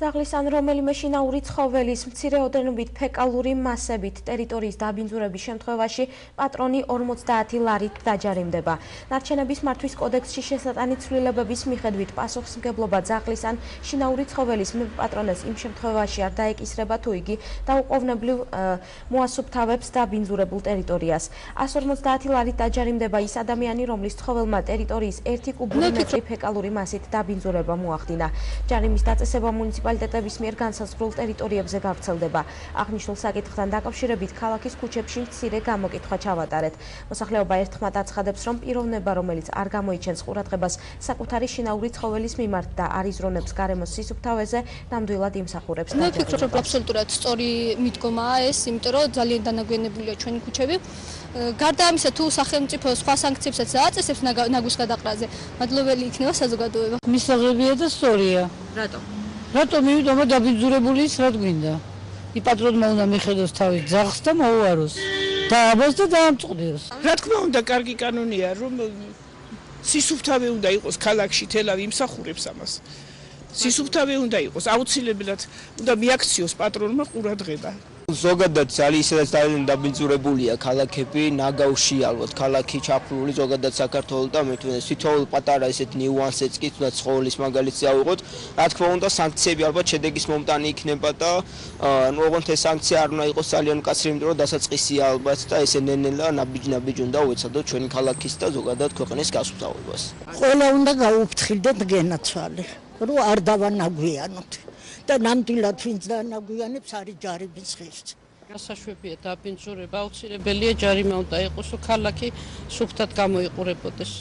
ძაღლის ან რომელიმე შინაური ცხოველის მცირეოდენობით ფეკალური მასებით ტერიტორიის დაბინძურების შემთხვევაში პატრონი 50 ლარით დაჯარიმდება. ნარჩენების მართვის კოდექსში შესატანი ცვლილებების მიხედვით პასუხისმგებლობა ძაღლის ან შინაური ცხოველის პატრონეს იმ შემთხვევაში არ დაეკისრება, თუ იგი დაუყოვნებლივ მოასუფთავებს დაბინძურებულ ტერიტორიას. 150 ლარით დაჯარიმდება ის ადამიანი, რომლის ცხოველმა ტერიტორიის 1 კუბური მეტრი ფეკალური მასით დაბინძურება მოახდინა. ჯარიმის დაწესება მუნიციპალიტეტების მიერ განსაზღვრულ ტერიტორიებზე გავრცელდება. აღნიშნულ საკითხთან დაკავშირებით ქალაქის ქუჩებში მცირე გამოკითხვა ჩავატარეთ. მოსახლეობა ერთხმად აცხადებს, რომ პიროვნება, რომელიც არ გამოიჩენს ყურადღებას საკუთარი შინაური ცხოველის მიმართ და არ იზრუნებს გარემოს სისუფთავეზე, ნამდვილად იმსახურებს მე ვფიქრობ, რომ აბსოლუტურად სწორი მიდგომაა ეს, იმიტომ რომ ძალიან დანაგვიანებულია ჩვენი ქუჩები. გარდა ამისა, თუ სახელმწიფო სხვა სანქციებსაც აწესებს ნაგვის გადაყრაზე, მადლობელი იქნება საზოგადოება. მისაღებია და სწორია. რატომ? რატომ? იმიტომ რომ დაბინძურებული ის რა გვინდა? იპატრონმა უნდა მიხედოს თავის ძაღლს და მოუაროს. დააბოს და დაამწყდიოს. რა თქმა უნდა, კარგი კანონია, რომ სისუფთავე უნდა იყოს ქალაქში, თელავი იმსახურებს ამას. სისუფთავე უნდა იყოს, აუცილებლად უნდა მიაქციოს პატრონმა ყურადღება. ზოგადად ისედაც ძალიან დაბინძურებულია ქალაქები, ნაგავში ალბათ ქალაქი ჩაფლული ზოგადად საქართველოს და მე თვითონ თითოეულ პატარა ესეთ ნიუანსეც კი თუნდაც ცხოველის მაგალითზე ავიღოთ. რა თქმა უნდა, სანქციები ალბათ შედეგის მომტანი იქნება და ოღონდ ეს სანქცია არ უნდა იყოს ძალიან მკაცრი, იმიტომ რომ დასაწყისია ალბათ და ესე ნენელა ნაბიჯ უნდა უეცადოთ ჩვენი ქალაქის და ზოგადად ქვეყნის გასუფთავებას. ყველა უნდა გაუფრთხილდეთ გენაცვალე, რომ არ დავანაგვიანოთ. და ნამდვილად ვინც დაანაგვიანებს არის ჯარიმის ღირსი. გასაშვებია დაბინძურება, აუცილებელია ჯარიმა უნდა იყოს, რომ ქალაქი სუფთად გამოიყურებოდეს.